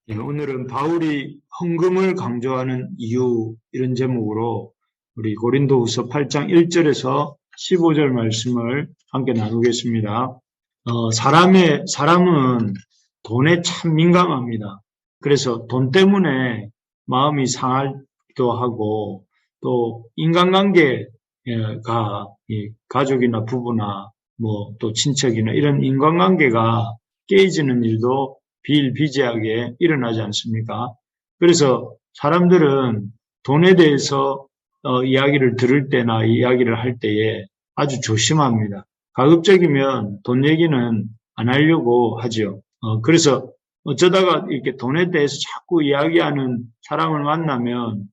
네, 오늘은 바울이 헌금을 강조하는 이유 이런 제목으로 우리 고린도후서 8장 1절에서 15절 말씀을 함께 나누겠습니다. 사람은 돈에 참 민감합니다. 그래서 돈 때문에 마음이 상하기도 하고 또 인간관계가 가족이나 부부나 뭐 또 친척이나 이런 인간관계가 깨지는 일도 비일비재하게 일어나지 않습니까? 그래서 사람들은 돈에 대해서 이야기를 들을 때나 이야기를 할 때에 아주 조심합니다. 가급적이면 돈 얘기는 안 하려고 하죠. 그래서 어쩌다가 이렇게 돈에 대해서 자꾸 이야기하는 사람을 만나면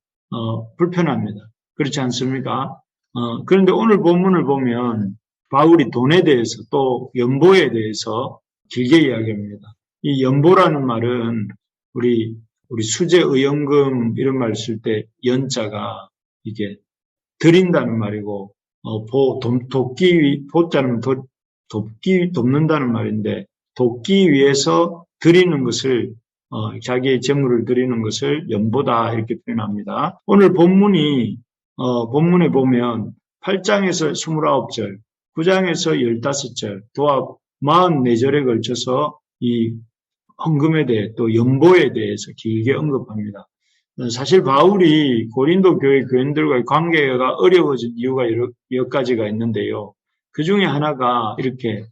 불편합니다. 그렇지 않습니까? 그런데 오늘 본문을 보면 바울이 돈에 대해서 또 연보에 대해서 길게 이야기합니다. 이 연보라는 말은 우리 수재 의연금 이런 말 쓸 때 연자가 이게 드린다는 말이고 보자는 돕는다는 말인데 돕기 위해서 드리는 것을 자기의 재물을 드리는 것을 연보다 이렇게 표현합니다. 오늘 본문에 보면 8장에서 29절, 9장에서 15절, 도합 44절에 걸쳐서 이 헌금에 대해 또 연보에 대해서 길게 언급합니다. 사실 바울이 고린도 교회 교인들과의 관계가 어려워진 이유가 몇 가지가 있는데요. 그 중에 하나가 이렇게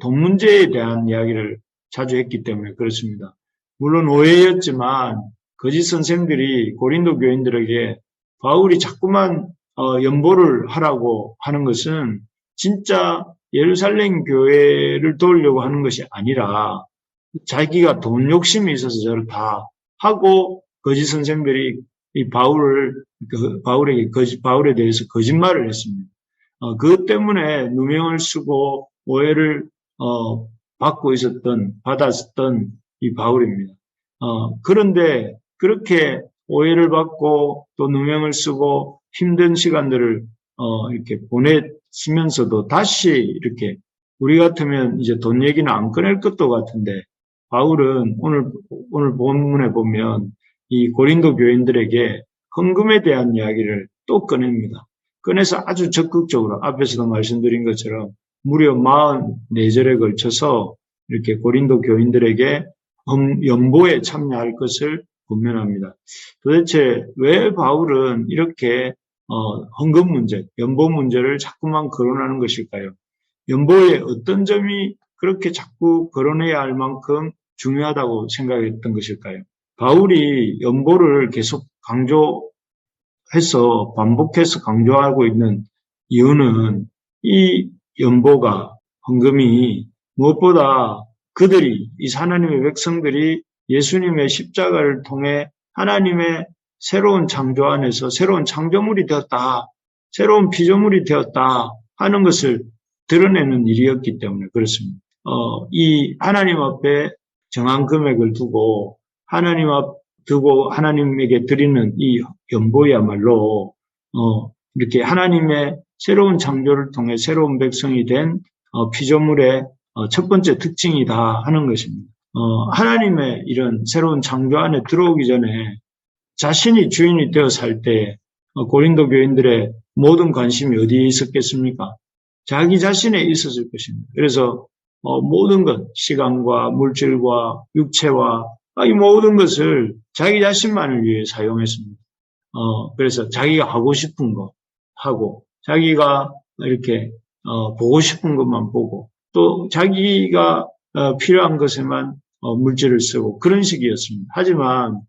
돈 문제에 대한 이야기를 자주 했기 때문에 그렇습니다. 물론 오해였지만 거짓 선생들이 고린도 교인들에게 바울이 자꾸만 연보를 하라고 하는 것은 진짜 예루살렘 교회를 도우려고 하는 것이 아니라 자기가 돈 욕심이 있어서 저를 다 하고 거짓 선생들이 이 바울에 대해서 거짓말을 했습니다. 그것 때문에 누명을 쓰고 오해를 받았던 이 바울입니다. 그런데 그렇게 오해를 받고 또 누명을 쓰고 힘든 시간들을 이렇게 보냈으면서도 다시 이렇게 우리 같으면 이제 돈 얘기는 안 꺼낼 것도 같은데 바울은 오늘 본문에 보면 이 고린도 교인들에게 헌금에 대한 이야기를 또 꺼냅니다. 꺼내서 아주 적극적으로 앞에서도 말씀드린 것처럼 무려 44절에 걸쳐서 이렇게 고린도 교인들에게 연보에 참여할 것을 권면합니다. 도대체 왜 바울은 이렇게 헌금 문제, 연보 문제를 자꾸만 거론하는 것일까요? 연보의 어떤 점이 그렇게 자꾸 거론해야 할 만큼 중요하다고 생각했던 것일까요? 바울이 연보를 계속 반복해서 강조하고 있는 이유는 이 연보가, 헌금이 무엇보다 이 하나님의 백성들이 예수님의 십자가를 통해 하나님의 새로운 창조 안에서 새로운 창조물이 되었다, 새로운 피조물이 되었다 하는 것을 드러내는 일이었기 때문에 그렇습니다. 이 하나님 앞에 정한 금액을 두고 하나님에게 드리는 이 연보야말로 이렇게 하나님의 새로운 창조를 통해 새로운 백성이 된 피조물의 첫 번째 특징이다 하는 것입니다. 하나님의 이런 새로운 창조 안에 들어오기 전에 자신이 주인이 되어 살 때 고린도 교인들의 모든 관심이 어디에 있었겠습니까? 자기 자신에 있었을 것입니다. 그래서 모든 것, 시간과 물질과 육체와 이 모든 것을 자기 자신만을 위해 사용했습니다. 그래서 자기가 하고 싶은 거 하고, 자기가 이렇게 보고 싶은 것만 보고, 또 자기가 필요한 것에만 물질을 쓰고 그런 식이었습니다. 하지만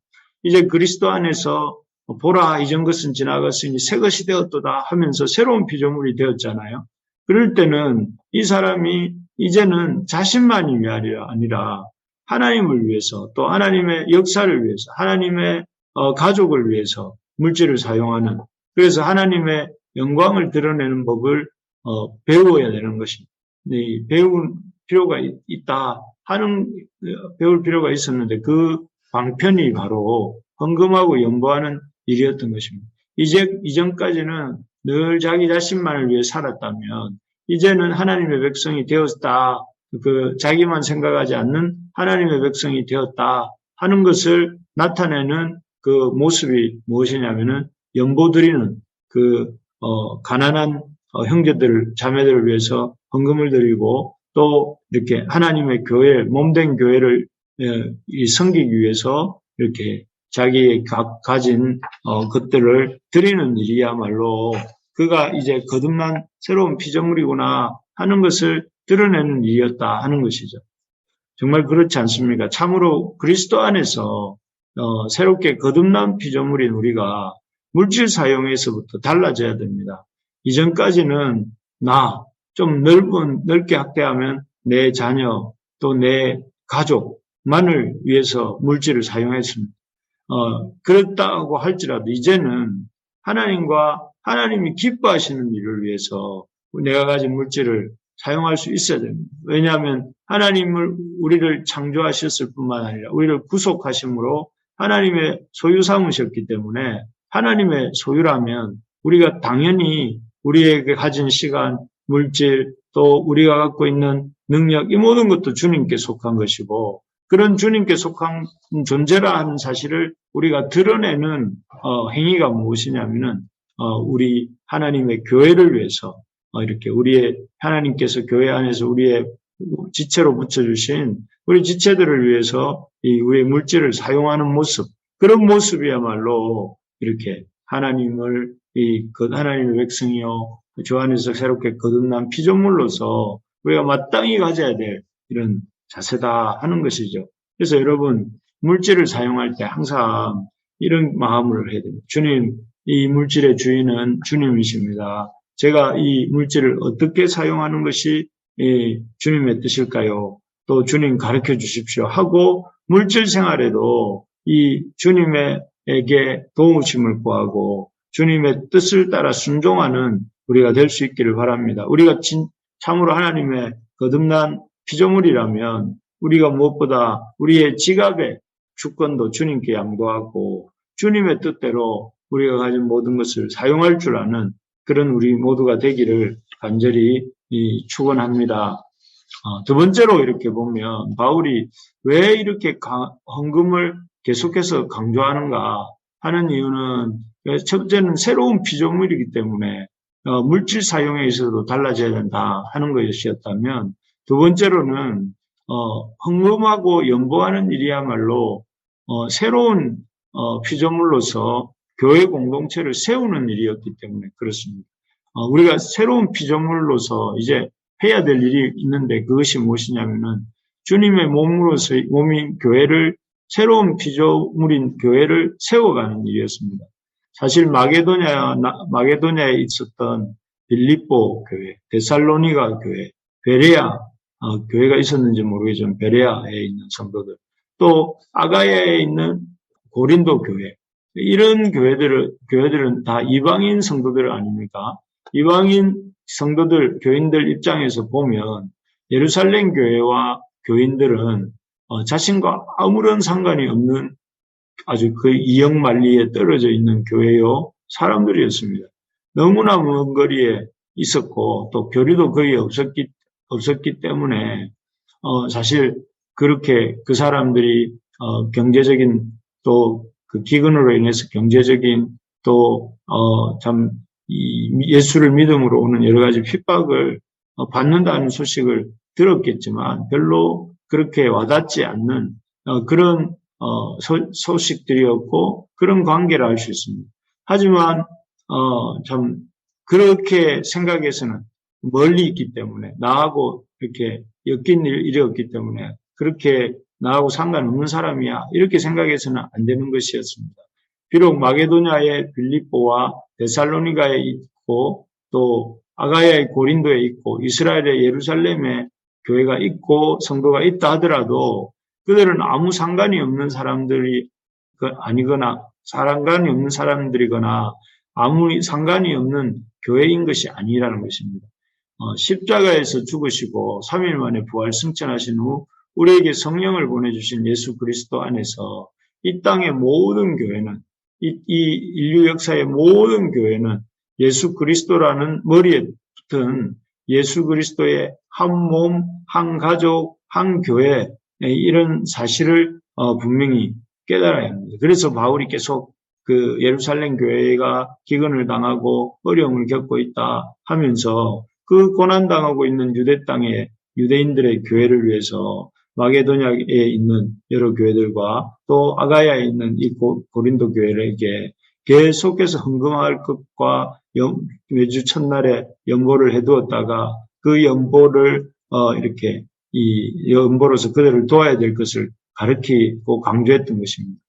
이제 그리스도 안에서 보라, 이전 것은 지나갔으니 새 것이 되었도다 하면서 새로운 피조물이 되었잖아요. 그럴 때는 이 사람이 이제는 자신만이 아니라 하나님을 위해서 또 하나님의 역사를 위해서 하나님의 가족을 위해서 물질을 사용하는, 그래서 하나님의 영광을 드러내는 법을 배워야 되는 것입니다. 배울 필요가 배울 필요가 있었는데 그 방편이 바로 헌금하고 연보하는 일이었던 것입니다. 이전까지는 늘 자기 자신만을 위해 살았다면 이제는 하나님의 백성이 되었다, 자기만 생각하지 않는 하나님의 백성이 되었다 하는 것을 나타내는 그 모습이 무엇이냐면은 연보드리는 가난한 형제들, 자매들을 위해서 헌금을 드리고 또 이렇게 하나님의 교회, 몸된 교회를 섬기기 위해서 이렇게 자기의 가진 것들을 드리는 일이야말로 그가 이제 거듭난 새로운 피조물이구나 하는 것을 드러내는 일이었다 하는 것이죠. 정말 그렇지 않습니까? 참으로 그리스도 안에서 새롭게 거듭난 피조물인 우리가 물질 사용에서부터 달라져야 됩니다. 이전까지는 좀 넓게 확대하면 내 자녀 또 내 가족만을 위해서 물질을 사용했습니다. 그렇다고 할지라도 이제는 하나님과 하나님이 기뻐하시는 일을 위해서 내가 가진 물질을 사용할 수 있어야 됩니다. 왜냐하면 하나님을 우리를 창조하셨을 뿐만 아니라 우리를 구속하심으로 하나님의 소유 삼으셨기 때문에 하나님의 소유라면 우리가 당연히 우리에게 가진 시간, 물질, 또 우리가 갖고 있는 능력 이 모든 것도 주님께 속한 것이고 그런 주님께 속한 존재라 하는 사실을 우리가 드러내는 행위가 무엇이냐면은 우리 하나님의 교회를 위해서 이렇게 우리의 하나님께서 교회 안에서 우리의 지체로 붙여주신 우리 지체들을 위해서 우리의 물질을 사용하는 모습 그런 모습이야말로 이렇게 하나님을 하나님의 백성이요 주 안에서 새롭게 거듭난 피조물로서 우리가 마땅히 가져야 될 이런 자세다 하는 것이죠. 그래서 여러분 물질을 사용할 때 항상 이런 마음을 해야 됩니다. 주님, 이 물질의 주인은 주님이십니다. 제가 이 물질을 어떻게 사용하는 것이 주님의 뜻일까요? 또 주님 가르쳐 주십시오 하고 물질 생활에도 이 주님에게 도우심을 구하고 주님의 뜻을 따라 순종하는 우리가 될 수 있기를 바랍니다. 우리가 참으로 하나님의 거듭난 피조물이라면 우리가 무엇보다 우리의 지갑의 주권도 주님께 양도하고 주님의 뜻대로 우리가 가진 모든 것을 사용할 줄 아는 그런 우리 모두가 되기를 간절히 축원합니다. 두 번째로 이렇게 보면 바울이 왜 이렇게 헌금을 계속해서 강조하는가 하는 이유는 첫째는 새로운 피조물이기 때문에 물질 사용에 있어서도 달라져야 된다 하는 것이었다면 두 번째로는 헌금하고 연보하는 일이야말로 새로운 피조물로서 교회 공동체를 세우는 일이었기 때문에 그렇습니다. 우리가 새로운 피조물로서 이제 해야 될 일이 있는데 그것이 무엇이냐면은 주님의 몸인 교회를 새로운 피조물인 교회를 세워가는 일이었습니다. 사실 마게도냐에 있었던 빌립보 교회, 데살로니가 교회, 베레아 교회가 있었는지 모르겠지만 베레아에 있는 성도들, 또 아가야에 있는 고린도 교회, 이런 교회들은 다 이방인 성도들 아닙니까? 이방인 성도들, 교인들 입장에서 보면 예루살렘 교회와 교인들은 자신과 아무런 상관이 없는 아주 그 이역만리에 떨어져 있는 교회요 사람들이었습니다. 너무나 먼 거리에 있었고 또 교류도 거의 없었기 때문에 사실 그렇게 그 사람들이 경제적인 또 그 기근으로 인해서 경제적인 또 참 예수를 믿음으로 오는 여러 가지 핍박을 받는다는 소식을 들었겠지만 별로 그렇게 와닿지 않는 그런 소식들이었고 그런 관계를 알 수 있습니다. 하지만 참 그렇게 생각해서는 멀리 있기 때문에 나하고 이렇게 엮인 일이었기 때문에 그렇게 나하고 상관없는 사람이야 이렇게 생각해서는 안 되는 것이었습니다. 비록 마게도냐의 빌립보와 데살로니가에 있고 또 아가야의 고린도에 있고 이스라엘의 예루살렘에 교회가 있고 성도가 있다 하더라도 그들은 아무 상관이 없는 사람들이 아니거나 상관이 없는 사람들이거나 아무 상관이 없는 교회인 것이 아니라는 것입니다. 십자가에서 죽으시고 3일 만에 부활 승천하신 후 우리에게 성령을 보내주신 예수 그리스도 안에서 이 땅의 모든 교회는 이 인류 역사의 모든 교회는 예수 그리스도라는 머리에 붙은 예수 그리스도의 한 몸, 한 가족, 한 교회 이런 사실을 분명히 깨달아야 합니다. 그래서 바울이 계속 그 예루살렘 교회가 기근을 당하고 어려움을 겪고 있다 하면서 그 고난당하고 있는 유대 땅의 유대인들의 교회를 위해서 마게도냐에 있는 여러 교회들과 또 아가야에 있는 이 고린도 교회에게 계속해서 헌금할 것과 매주 첫날에 연보를 해두었다가 그 연보를 이렇게 이 연보로서 그들을 도와야 될 것을 가르치고 강조했던 것입니다.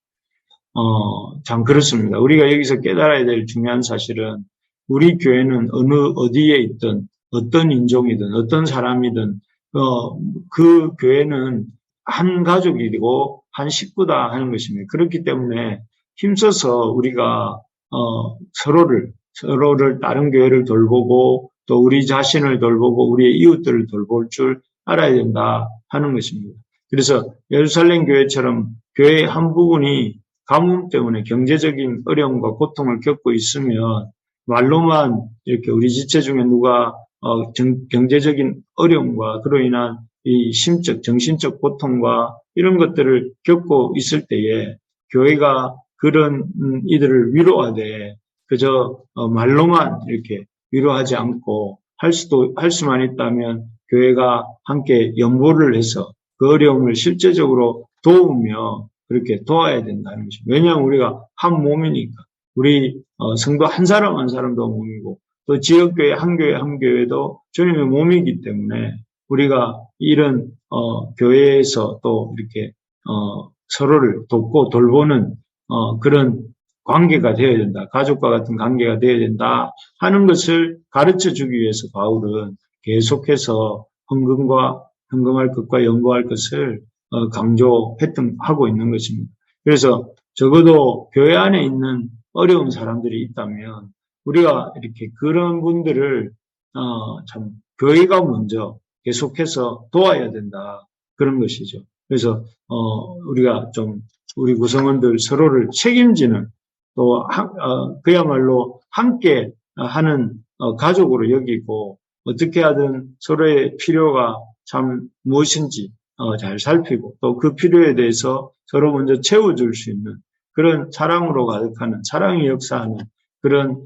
참 그렇습니다. 우리가 여기서 깨달아야 될 중요한 사실은 우리 교회는 어디에 있든 어떤 인종이든 어떤 사람이든 그 교회는 한 가족이고 한 식구다 하는 것입니다. 그렇기 때문에 힘써서 우리가 서로를 다른 교회를 돌보고 또 우리 자신을 돌보고 우리의 이웃들을 돌볼 줄 알아야 된다 하는 것입니다. 그래서 예루살렘 교회처럼 교회의 한 부분이 가뭄 때문에 경제적인 어려움과 고통을 겪고 있으면 말로만 이렇게 우리 지체 중에 누가 경제적인 어려움과 그로 인한 이 심적, 정신적 고통과 이런 것들을 겪고 있을 때에 교회가 그런 이들을 위로하되 그저 말로만 이렇게 위로하지 않고 할 수만 있다면 교회가 함께 연보를 해서 그 어려움을 실제적으로 도우며 그렇게 도와야 된다는 것입니다. 왜냐하면 우리가 한 몸이니까 우리 성도 한 사람 한 사람도 몸이고 또 지역교회 한 교회도 주님의 몸이기 때문에 우리가 이런 교회에서 또 이렇게 서로를 돕고 돌보는 그런 관계가 되어야 된다. 가족과 같은 관계가 되어야 된다 하는 것을 가르쳐주기 위해서 바울은 계속해서 헌금할 것과 연보할 것을 하고 있는 것입니다. 그래서 적어도 교회 안에 있는 어려운 사람들이 있다면 우리가 이렇게 그런 분들을 참 교회가 먼저 계속해서 도와야 된다 그런 것이죠. 그래서 우리가 좀 우리 구성원들 서로를 책임지는 또 그야말로 함께 하는 가족으로 여기고 어떻게 하든 서로의 필요가 참 무엇인지 잘 살피고 또 그 필요에 대해서 서로 먼저 채워줄 수 있는 그런 사랑으로 가득하는 사랑이 역사하는 그런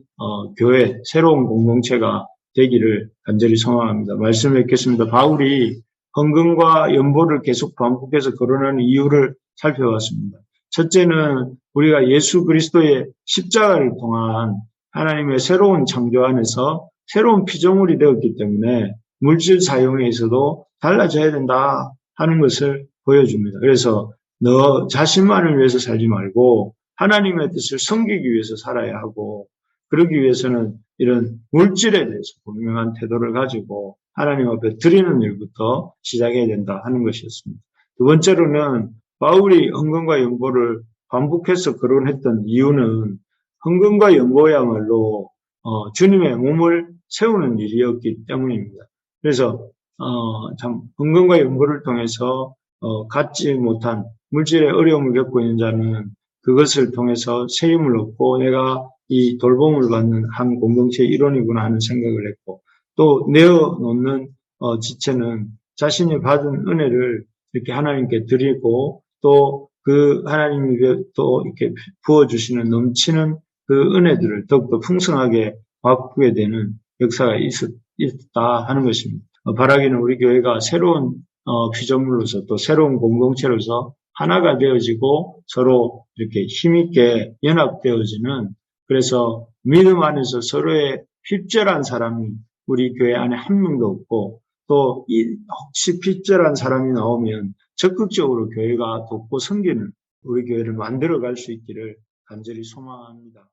교회 새로운 공동체가 되기를 간절히 소망합니다. 말씀을 읽겠습니다. 바울이 헌금과 연보를 계속 반복해서 거론하는 이유를 살펴봤습니다. 첫째는 우리가 예수 그리스도의 십자가를 통한 하나님의 새로운 창조 안에서 새로운 피조물이 되었기 때문에 물질 사용에 있어도 달라져야 된다 하는 것을 보여줍니다. 그래서 너 자신만을 위해서 살지 말고 하나님의 뜻을 섬기기 위해서 살아야 하고 그러기 위해서는 이런 물질에 대해서 분명한 태도를 가지고 하나님 앞에 드리는 일부터 시작해야 된다 하는 것이었습니다. 두 번째로는 바울이 헌금과 연보를 반복해서 거론했던 이유는 헌금과 연보야말로 주님의 몸을 세우는 일이었기 때문입니다. 그래서 참 헌금과 연보를 통해서 갖지 못한 물질의 어려움을 겪고 있는 자는 그것을 통해서 새 힘을 얻고 내가 이 돌봄을 받는 한 공동체의 일원이구나 하는 생각을 했고 또 내어놓는 지체는 자신이 받은 은혜를 이렇게 하나님께 드리고 또 그 하나님이 또 이렇게 부어주시는 넘치는 그 은혜들을 더욱더 풍성하게 바꾸게 되는 역사가 있다 하는 것입니다. 바라기는 우리 교회가 새로운 피조물로서 또 새로운 공동체로서 하나가 되어지고 서로 이렇게 힘있게 연합되어지는 그래서 믿음 안에서 서로의 핍절한 사람이 우리 교회 안에 한 명도 없고 또 혹시 핍절한 사람이 나오면 적극적으로 교회가 돕고 섬기는 우리 교회를 만들어갈 수 있기를 간절히 소망합니다.